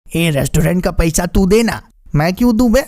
ये रेस्टोरेंट का पैसा तू देना, मैं क्यों दूं बे?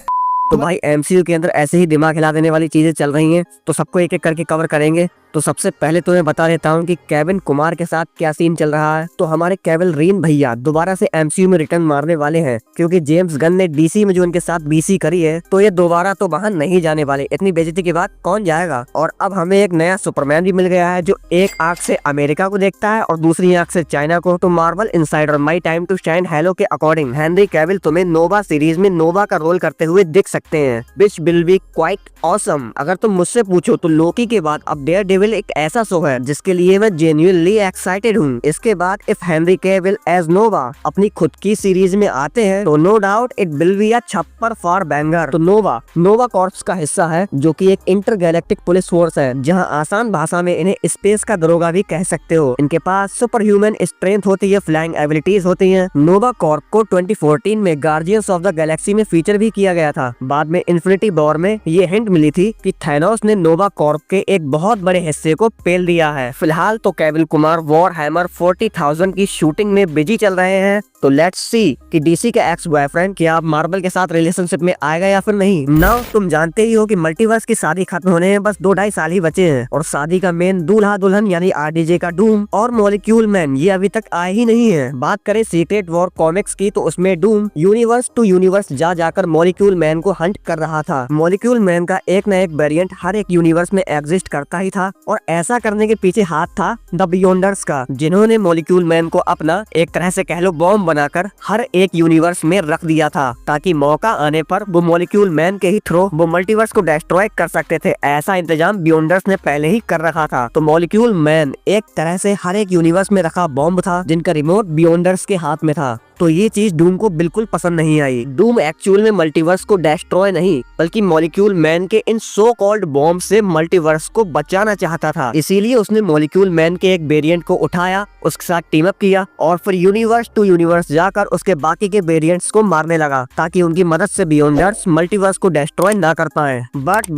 तो भाई एमसीयू के अंदर ऐसे ही दिमाग हिला देने वाली चीजें चल रही हैं, तो सबको एक एक करके कवर करेंगे। तो सबसे पहले तो मैं बता देता हूँ कि केविन कुमार के साथ क्या सीन चल रहा है। तो हमारे केविन रीन भैया दोबारा से एमसीयू में रिटर्न मारने वाले हैं, क्योंकि जेम्स गन ने डीसी में जो उनके साथ बीसी करी है, तो ये दोबारा तो वहाँ नहीं जाने वाले। इतनी बेइज्जती की बात कौन जाएगा। और अब हमें एक नया सुपरमैन भी मिल गया है, जो एक आंख से अमेरिका को देखता है और दूसरी आंख से चाइना को। तो Marvel insider my time to shine hello के अकॉर्डिंग हेनरी कैविल तुम्हें नोवा सीरीज में नोवा का रोल करते हुए दिख सकते हैं, which will be quite awesome. अगर तुम मुझसे पूछो तो लोकी के बाद अब डेयर डेविल एक ऐसा शो है जिसके लिए मैं जेन्युइनली एक्साइटेड हूँ। इसके बाद if Henry Cavill as Nova अपनी खुद की सीरीज में आते हैं तो no doubt it will be a छप्पर फॉर बैंगर। तो नोवा कॉर्प्स का हिस्सा है, जो कि एक इंटरगैलेक्टिक पुलिस फोर्स है, जहां आसान भाषा में इन्हें स्पेस का दरोगा भी कह सकते हो। इनके पास सुपर ह्यूमन स्ट्रेंथ होती है, फ्लाइंग एबिलिटीज होती है। नोवा कॉर्प को 2014 में गार्जियंस ऑफ द गैलेक्सी में फीचर भी किया गया था। बाद में इन्फिनिटी वॉर में ये हिंट मिली थी कि थैनोस ने नोवा कॉर्प के एक बहुत बड़े हिस्से को पेल दिया है। फिलहाल तो केविल कुमार वॉर हैमर 40,000 की शूटिंग में बिजी चल रहे हैं। तो लेट्स सी कि डीसी का एक्स बॉयफ्रेंड क्या अब मार्वल के साथ रिलेशनशिप में आएगा या फिर नहीं। नाउ तुम जानते ही हो कि मल्टीवर्स की शादी खत्म होने में बस 2-2.5 साल ही बचे हैं, और शादी का मेन दूल्हा दुल्हन यानी आरडीजे का डूम और मॉलिक्यूल मैन ये अभी तक आए ही नहीं है। बात करें सीक्रेट वॉर कॉमिक्स की, तो उसमें डूम यूनिवर्स टू यूनिवर्स जाकर मॉलिक्यूल मैन को हंट कर रहा था। मॉलिक्यूल मैन का एक न एक वेरिएंट हर एक यूनिवर्स में एग्जिस्ट करता ही था, और ऐसा करने के पीछे हाथ था द बियॉन्डर्स का, जिन्होंने मॉलिक्यूल मैन को अपना एक तरह से कह लो बॉम्ब बनाकर हर एक यूनिवर्स में रख दिया था, ताकि मौका आने पर वो मॉलिक्यूल मैन के ही थ्रू वो मल्टीवर्स को डिस्ट्रॉय कर सकते थे। ऐसा इंतजाम बियॉन्डर्स ने पहले ही कर रखा था। तो मॉलिक्यूल मैन एक तरह से हर एक यूनिवर्स में रखा बॉम्ब था, जिनका रिमोट बियॉन्डर्स के हाथ में था। तो ये चीज डूम को बिल्कुल पसंद नहीं आई। डूम एक्चुअल में मल्टीवर्स को डिस्ट्रॉय नहीं, बल्कि मॉलिक्यूल मैन के इन सो कॉल्ड बॉम्ब से मल्टीवर्स को बचाना चाहता था। इसीलिए उसने मॉलिक्यूल मैन के एक वेरिएंट को उठाया, उसके साथ टीम अप किया, और फिर यूनिवर्स टू यूनिवर्स जाकर उसके बाकी के वेरिएंट्स को मारने लगा, ताकि उनकी मदद से बियॉन्डर्स मल्टीवर्स को डिस्ट्रॉय ना कर पाए। बट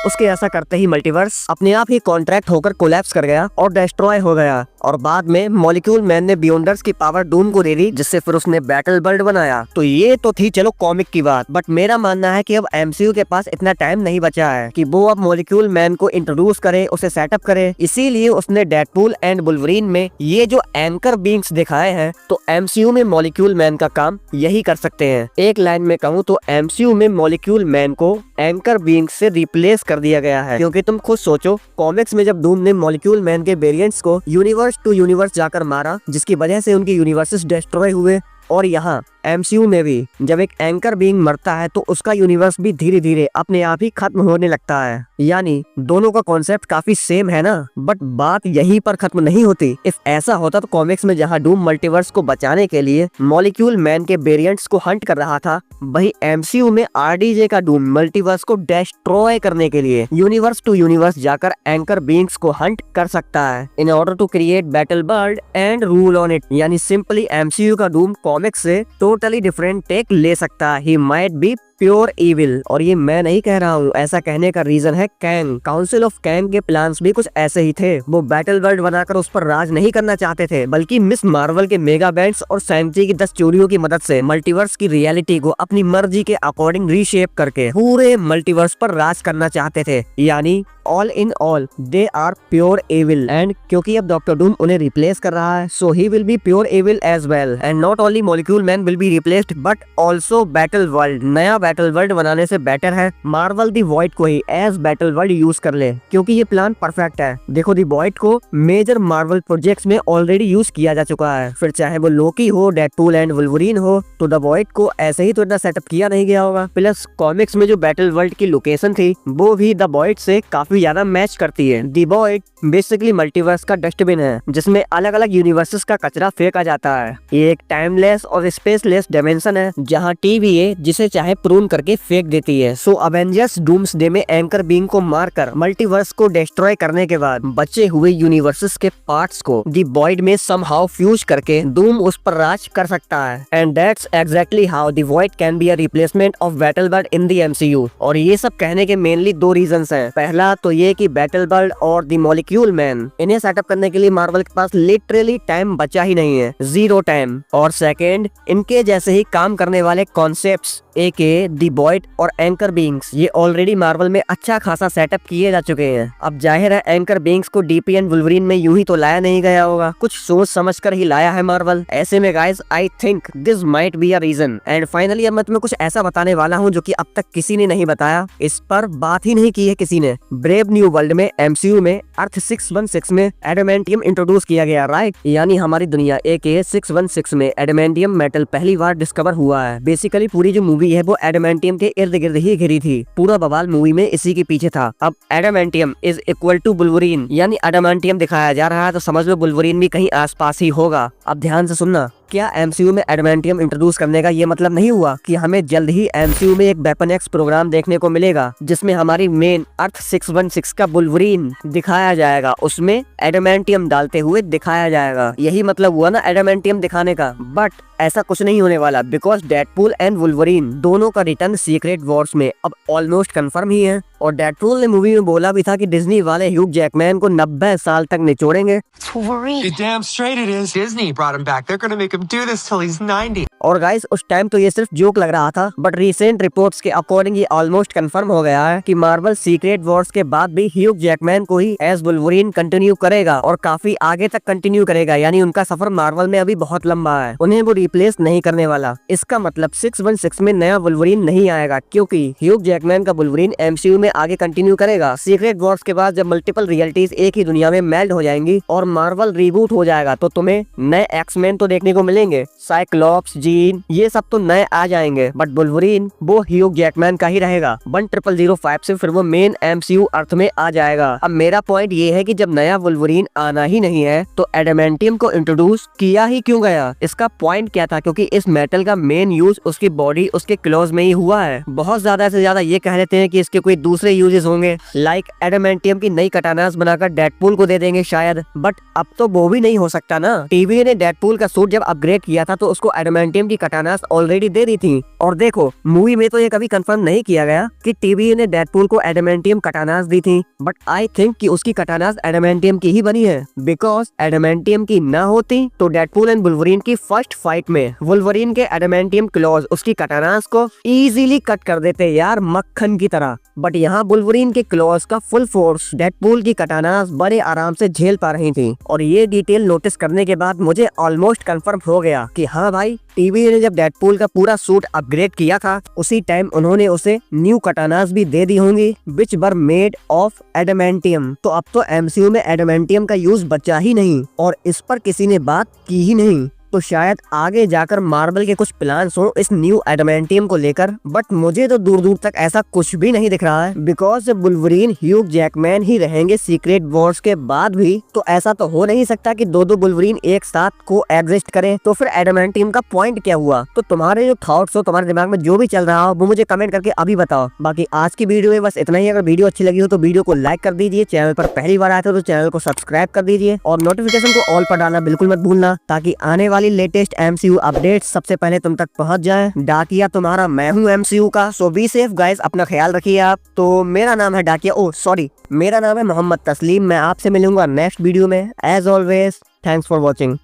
उसके ऐसा करते ही मल्टीवर्स अपने आप ही कॉन्ट्रैक्ट होकर कोलैप्स कर गया और डिस्ट्रॉय हो गया। और बाद में मॉलिक्यूल मैन ने बियॉन्डर्स की पावर डूम को दे दी, जिससे फिर उसने बैटल वर्ल्ड बनाया। तो ये तो थी चलो कॉमिक की बात, बट मेरा मानना है कि अब एमसीयू के पास इतना टाइम नहीं बचा है कि वो अब मॉलिक्यूल मैन को इंट्रोड्यूस करे, उसे सेटअप करे। इसीलिए उसने डेडपूल एंड वुल्वरीन में ये जो एंकर बींग्स दिखाए हैं, तो एमसीयू में मॉलिक्यूल मैन का काम यही कर सकते हैं। एक लाइन में कहूँ तो एमसीयू में मॉलिक्यूल मैन को एंकर बींग्स से रिप्लेस कर दिया गया है, क्योंकि तुम खुद सोचो, कॉमिक्स में जब डूम ने मॉलिक्यूल मैन के वेरिएंट्स को यूनिवर्स टू यूनिवर्स जाकर मारा, जिसकी वजह से उनके यूनिवर्सेस डिस्ट्रॉय हुए, और यहाँ एमसीयू में भी जब एक एंकर बीइंग मरता है तो उसका यूनिवर्स भी धीरे धीरे अपने आप ही खत्म होने लगता है। यानी दोनों का कॉन्सेप्ट काफी सेम है ना। बट बात यहीं पर खत्म नहीं होती। इफ ऐसा होता तो कॉमिक्स में जहाँ डूम मल्टीवर्स को बचाने के लिए मॉलिक्यूल मैन के वेरिएंट्स को हंट कर रहा था, वही एमसीयू में आरडीजे का डूम मल्टीवर्स को डिस्ट्रॉय करने के लिए यूनिवर्स टू यूनिवर्स जाकर एंकर बीइंग्स को हंट कर सकता है, in order to create battle world and rule on it. यानी सिंपली एमसीयू का डूम कॉमिक्स से टोटली डिफरेंट टेक ले सकता है। He might be pure evil. और ये मैं नहीं कह रहा हूँ, ऐसा कहने का रीजन है कैंग। काउंसिल ऑफ कैंग के प्लान्स भी कुछ ऐसे ही थे। वो बैटल वर्ल्ड बनाकर उस पर राज नहीं करना चाहते थे, बल्कि मिस मार्वल के मेगा बैंड्स और सैंक्ची की 10 चोरियों की मदद से मल्टीवर्स की रियलिटी को अपनी मर्जी के अकॉर्डिंग रीशेप करके पूरे मल्टीवर्स पर राज करना चाहते थे। यानी all in all they are pure evil. And क्योंकि अब डॉक्टर डूम उन्हें रिप्लेस कर रहा है, so he will be pure evil as well. And not only Molecule Man will be replaced, but also Battleworld. नया Battleworld बनाने से better है मार्वल दी वॉइड को ही एज बैटल वर्ल्ड यूज कर ले, क्योंकि ये प्लान परफेक्ट है। देखो दी वॉइड को मेजर मार्वल प्रोजेक्ट्स में ऑलरेडी यूज किया जा चुका है। फिर चाहे वो लोकी हो, डेडपूल एंड वुल्वरीन हो, तो द वॉइड को ऐसे ही तो इतना सेटअप किया नहीं गया होगा। प्लस कॉमिक्स में जो बैटल वर्ल्ड की लोकेशन थी वो भी द वॉइड से काफी ज्यादा मैच करती है। दी वॉइड बेसिकली मल्टीवर्स का डस्टबिन है, जिसमें अलग अलग यूनिवर्सेस का कचरा फेंका जाता है। ये एक टाइमलेस और स्पेसलेस डायमेंशन है, जहाँ TVA जिसे चाहे प्रूव क्लोन करके फेंक देती है। सो अवेंजर्स डूम्सडे में एंकर बीइंग को मारकर मल्टीवर्स को डिस्ट्रॉय करने के बाद बचे हुए यूनिवर्सेस के पार्ट्स को दी वॉइड में समहाउ फ्यूज करके डूम उस पर राज कर सकता है। And that's exactly how the Void can be a replacement of Battleworld in the MCU. और ये सब कहने के मेनली दो रीजंस हैं। पहला तो ये कि बैटलबर्ड और दी मॉलिक्यूल मैन इन्हें सेटअप करने के लिए मार्वल के पास लिटरली टाइम बचा ही नहीं है, 0 टाइम। और सेकेंड, इनके जैसे ही काम करने वाले कॉन्सेप्ट्स एके दी वॉइड और एंकर बीइंग्स ये ऑलरेडी मार्वल में अच्छा खासा सेटअप किए जा चुके हैं। अब जाहिर है एंकर बीइंग्स को डीपीएन वुल्वरीन में यूं ही तो लाया नहीं गया होगा, कुछ सोच समझ कर ही लाया है मार्वल। ऐसे में guys I think this might be a reason. And finally अब मैं तुम्हें कुछ ऐसा बताने वाला हूँ जो कि अब तक किसी ने नहीं बताया, इस पर बात ही नहीं की है किसी ने। ब्रेव न्यू वर्ल्ड में एमसीयू में अर्थ 616 में एडामेंटियम इंट्रोड्यूस किया गया, राइट? यानी हमारी दुनिया एके 616 में एडामेंटियम मेटल पहली बार डिस्कवर हुआ है। बेसिकली पूरी जो मूवी है वो एडामेंटियम के इर्द गिर्द ही घिरी थी, पूरा बवाल मूवी में इसी के पीछे था। अब adamantium is equal to Wolverine, यानी एडामेंटियम दिखाया जा रहा है तो समझ लो वुल्वरीन भी कहीं आसपास ही होगा। अब ध्यान से सुनना, क्या एमसीयू में एडामेंटियम इंट्रोड्यूस करने का ये मतलब नहीं हुआ कि हमें जल्द ही एमसीयू में एक वेपन एक्स प्रोग्राम देखने को मिलेगा जिसमें हमारी मेन अर्थ 616 का वुल्वरीन दिखाया जाएगा, उसमें एडामेंटियम डालते हुए दिखाया जाएगा। यही मतलब हुआ ना एडामेंटियम दिखाने का। बट ऐसा कुछ नहीं होने वाला, बिकॉज डेडपूल एंड वुल्वरीन दोनों का रिटर्न सीक्रेट वॉर्स में अब ऑलमोस्ट कंफर्म ही है। और डेडपूल ने मूवी में बोला भी था कि डिज्नी वाले ह्यूग जैकमैन को 90 साल तक निचोड़ेंगे। You're damn straight it is. Disney brought him back. They're gonna make him do this till he's 90. और गाइस उस टाइम तो ये सिर्फ जोक लग रहा था, बट रिसेंट रिपोर्ट्स के अकॉर्डिंग ये ऑलमोस्ट कंफर्म हो गया है कि मार्वल सीक्रेट वॉर्स के बाद भी ह्यूग जैकमैन को ही एज वुल्वरीन कंटिन्यू करेगा और काफी आगे तक कंटिन्यू करेगा। यानी उनका सफर मार्वल में अभी बहुत लंबा है, उन्हें वो रिप्लेस नहीं करने वाला। इसका मतलब 616 में नया वुल्वरीन नहीं आएगा, क्योंकि ह्यूग जैकमैन का वुल्वरीन एमसीयू में आगे कंटिन्यू करेगा। सीक्रेट वॉर्स के बाद जब मल्टीपल रियलिटीज एक ही दुनिया में मेल्ड हो जाएंगी और मार्वल रिबूट हो जाएगा तो तुम्हें नए एक्समैन तो देखने को मिलेंगे, साइक्लॉप्स, जीन, ये सब तो नए आ जाएंगे, बट वुल्वरीन वो ह्यूग जैकमैन का ही रहेगा। 1005 से फिर वो मेन एमसीयू अर्थ में आ जाएगा। अब मेरा पॉइंट ये है कि जब नया वुल्वरीन आना ही नहीं है तो एडामेंटियम को इंट्रोड्यूस किया ही क्यों गया? इसका पॉइंट क्या था? क्योंकि इस मेटल का मेन यूज उसकी बॉडी, उसके क्लोज में ही हुआ है। बहुत ज्यादा से ज्यादा ये कह लेते हैं कि इसके कोई दूसरे यूजेस होंगे, लाइक एडामेंटियम की नई कटानास बनाकर डेडपूल को दे देंगे शायद, बट अब तो वो भी नहीं हो सकता ना। टीवी ने डेडपूल का सूट जब अपग्रेड किया था तो उसको एडामेंटियम की कटानास ऑलरेडी दे दी थी। और देखो मूवी में तो ये कभी कंफर्म नहीं किया गया कि टीवी ने डेडपूल को एडामेंटियम कटानास दी थी, बट आई थिंक कि उसकी कटानास एडामेंटियम की ही बनी है, बिकॉज एडामेंटियम की ना होती तो डेडपूल एंड वुल्वरीन की फर्स्ट फाइट में वुल्वरीन के एडामेंटियम क्लॉज उसकी कटानास को इजीली कट कर देते यार, मक्खन की तरह। बट यहाँ वुल्वरीन के क्लॉज का फुल फोर्स डेडपूल की कटानास बड़े आराम से झेल पा रही थी। और ये डिटेल नोटिस करने के बाद मुझे ऑलमोस्ट कंफर्म हो गया कि हाँ भाई, टीवी ने जब डेडपूल का पूरा सूट अपग्रेड किया था उसी टाइम उन्होंने उसे न्यू कटानास भी दे दी होंगी, विच वर मेड ऑफ एडामेंटियम। तो अब तो एमसीयू में एडामेंटियम का यूज बचा ही नहीं और इस पर किसी ने बात की ही नहीं। तो शायद आगे जाकर मार्वल के कुछ प्लान्स हो इस न्यू एडामेंटियम को लेकर, बट मुझे तो दूर दूर तक ऐसा कुछ भी नहीं दिख रहा है, बिकॉज वुल्वरीन ह्यूग जैकमैन ही रहेंगे सीक्रेट वॉर्स के बाद भी, तो ऐसा तो हो नहीं सकता कि दो वुल्वरीन एक साथ को एग्जिस्ट करें। तो फिर एडामेंटियम का पॉइंट क्या हुआ? तो तुम्हारे जो थॉट्स हो, तुम्हारे दिमाग में जो भी चल रहा हो वो मुझे कमेंट करके अभी बताओ। बाकी आज की वीडियो में बस इतना ही। अगर वीडियो अच्छी लगी हो तो वीडियो को लाइक कर दीजिए, चैनल पर पहली बार आए हो तो चैनल को सब्सक्राइब कर दीजिए और नोटिफिकेशन को ऑल पर डालना बिल्कुल मत भूलना, ताकि आने वाली लेटेस्ट एमसीयू अपडेट सबसे पहले तुम तक पहुंच जाए। डाकिया तुम्हारा मैं हूं एमसीयू का, सो बी सेफ गाइस, अपना ख्याल रखिए आप। तो मेरा नाम है डाकिया, मेरा नाम है मोहम्मद तस्लीम। मैं आपसे मिलूंगा नेक्स्ट वीडियो में। As always, thanks for watching.